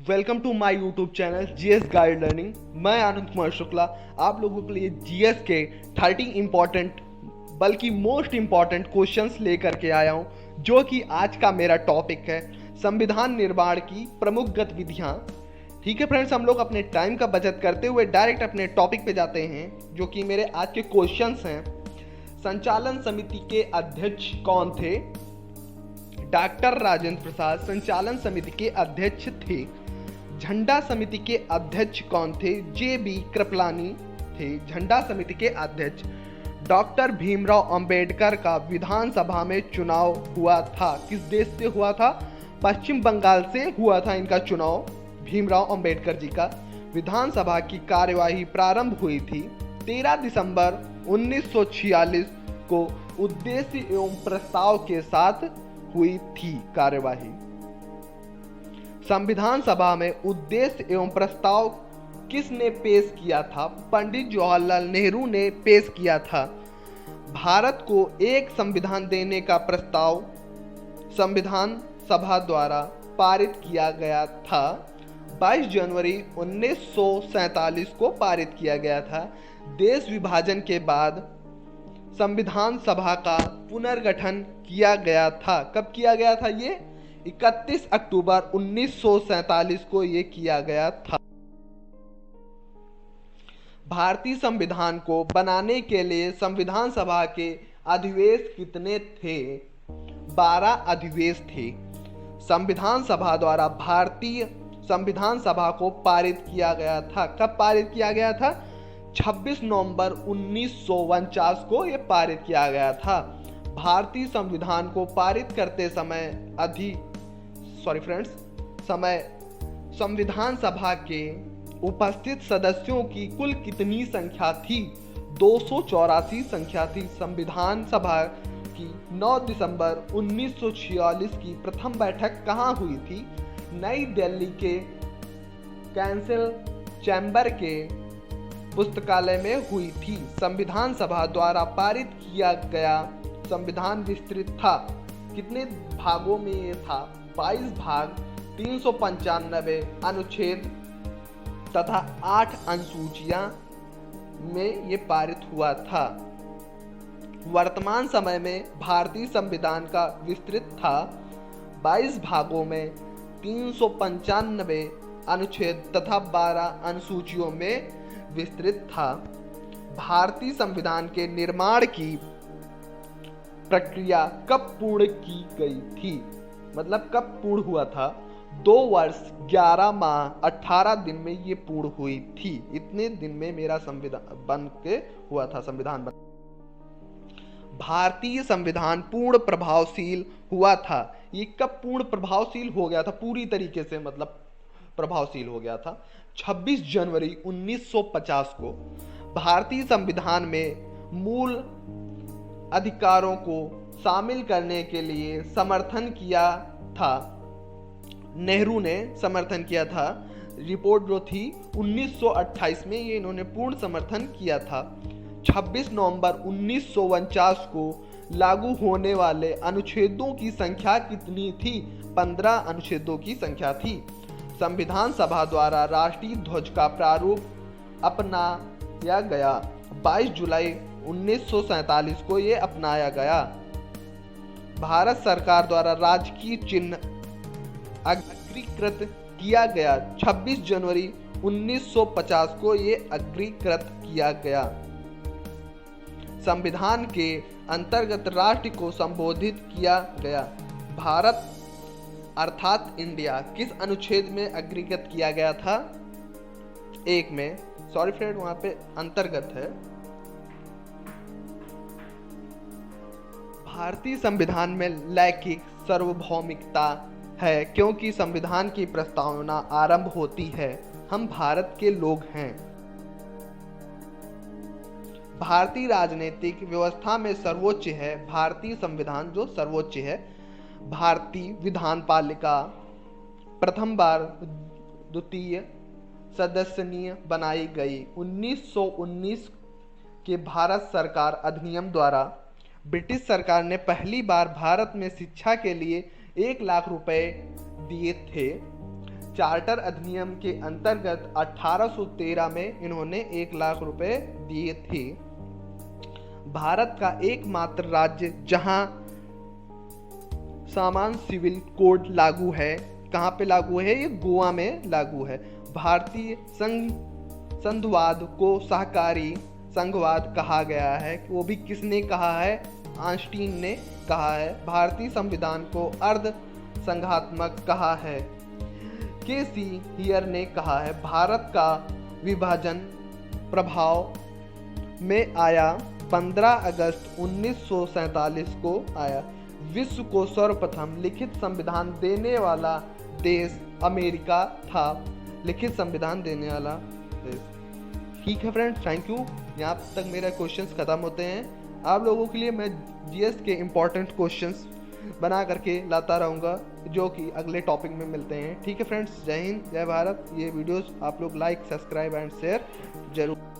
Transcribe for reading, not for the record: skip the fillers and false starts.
Welcome to my YouTube channel GS guide learning. मैं आनंद कुमार शुक्ला आप लोगों के लिए जीएस के 30 इंपॉर्टेंट बल्कि मोस्ट इंपॉर्टेंट क्वेश्चंस लेकर के आया हूं, जो कि आज का मेरा टॉपिक है संविधान निर्माण की प्रमुख गतिविधियां। ठीक है फ्रेंड्स, हम लोग अपने टाइम का बचत करते हुए डायरेक्ट अपने टॉपिक पे जाते हैं, जो कि मेरे आज के क्वेश्चंस हैं। संचालन समिति के अध्यक्ष कौन थे? डॉक्टर राजेंद्र प्रसाद संचालन समिति के अध्यक्ष थे। झंडा समिति के अध्यक्ष कौन थे? जे.बी. कृपलानी थे झंडा समिति के अध्यक्ष। डॉक्टर भीमराव अंबेडकर का विधानसभा में चुनाव हुआ था। किस देश से हुआ था? पश्चिम बंगाल से हुआ था इनका चुनाव। भीमराव अंबेडकर जी का विधानसभा की कार्यवाही प्रारंभ हुई थी 13 दिसंबर 1946 को उद्देश्य एवं प्रस्ताव के साथ हुई थी कार्यवाही। संविधान सभा में उद्देश्य एवं प्रस्ताव किसने पेश किया था? पंडित जवाहरलाल नेहरू ने पेश किया था। भारत को एक संविधान देने का प्रस्ताव संविधान सभा द्वारा पारित किया गया था। 22 जनवरी 1947 को पारित किया गया था। देश विभाजन के बाद संविधान सभा का पुनर्गठन किया गया था। कब किया गया था? ये 31 अक्टूबर 1947 को ये किया गया था। भारतीय संविधान को बनाने के लिए संविधान सभा के अधिवेश कितने थे? 12 अधिवेश थे। संविधान सभा द्वारा भारतीय संविधान सभा को पारित किया गया था। कब पारित किया गया था? 26 नवंबर 1949 को यह पारित किया गया था। भारतीय संविधान को पारित करते समय संविधान सभा के उपस्थित सदस्यों की कुल कितनी संख्या थी? 284 संख्या थी। संविधान सभा की 9 दिसंबर 1946 की प्रथम बैठक कहाँ हुई थी? नई दिल्ली के कैंसिल चैम्बर के पुस्तकालय में हुई थी। संविधान सभा द्वारा पारित किया गया संविधान विस्तृत था। कितने भागों में ये था? 22 भाग, 395 अनुच्छेद तथा 8 अनुसूचियां में ये पारित हुआ था। वर्तमान समय में भारतीय संविधान का विस्तृत था 22 भागों में 395 अनुच्छेद तथा 12 अनुसूचियों में विस्तृत था। भारतीय संविधान के निर्माण की प्रक्रिया कब पूर्ण की गई थी? मतलब कब पूर्ण हुआ था? 2 वर्ष 11 माह 18 दिन में ये पूर्ण हुई थी। इतने दिन में मेरा संविधान बन के हुआ था। संविधान बन भारतीय संविधान पूर्ण प्रभावशील हुआ था। ये कब पूर्ण प्रभावशील हो गया था? पूरी तरीके से मतलब प्रभावशील हो गया था 26 जनवरी 1950 को। भारतीय संविधान में मूल अधिकारों को शामिल करने के लिए समर्थन किया था। नेहरू ने समर्थन किया था। रिपोर्ट जो थी 1928 में ये इन्होंने पूर्ण समर्थन किया था। 26 नवंबर 1949 को लागू होने वाले अनुच्छेदों की संख्या कितनी थी? 15 अनुच्छेदों की संख्या थी। संविधान सभा द्वारा राष्ट्रीय ध्वज का प्रारूप अपनाया गया। 22 जुलाई 1947 को ये अपनाया गया। भारत सरकार द्वारा राजकीय चिन्ह अग्रीकृत किया गया। 26 जनवरी 1950 को ये अग्रीकृत किया गया। संविधान के अंतर्गत राष्ट्र को संबोधित किया गया। भारत अर्थात इंडिया किस अनुच्छेद में अग्रीकृत किया गया था? 1 में। सॉरी फ्रेंड, वहां पे अंतर्गत है। भारतीय संविधान में लैंगिक सार्वभौमिकता है, क्योंकि संविधान की प्रस्तावना आरंभ होती है हम भारत के लोग हैं। भारतीय राजनीतिक व्यवस्था में सर्वोच्च है। भारतीय संविधान जो सर्वोच्च है। भारतीय विधान पालिका प्रथम बार द्वितीय सदस्यनीय बनाई गई। 1919 के भारत सरकार अधिनियम द्वारा ब्रिटिश सरकार ने पहली बार भारत में शिक्षा के लिए 1 लाख रुपए दिए थे। चार्टर अधिनियम के अंतर्गत 1813 में इन्होंने 1 लाख रुपए दिए थे। भारत का एकमात्र राज्य जहां समान सिविल कोड लागू है, कहाँ पे लागू है? ये गोवा में लागू है। भारतीय संघवाद को सहकारी संघवाद कहा गया है, वो भी किसने कहा है? आइंस्टीन ने कहा है। भारतीय संविधान को अर्ध संघात्मक कहा है, केसी हियर ने कहा है। भारत का विभाजन प्रभाव में आया 15 अगस्त 1947 को आया। विश्व को सर्वप्रथम लिखित संविधान देने वाला देश अमेरिका था। लिखित संविधान देने वाला देश। ठीक है फ्रेंड्स, थैंक यू। यहाँ तक मेरे क्वेश्चंस खत्म होते हैं। आप लोगों के लिए मैं जीएस के इम्पोर्टेंट क्वेश्चंस बना करके लाता रहूँगा, जो कि अगले टॉपिक में मिलते हैं। ठीक है फ्रेंड्स, जय हिंद, जय भारत। ये वीडियोस आप लोग लाइक, सब्सक्राइब एंड शेयर जरूर।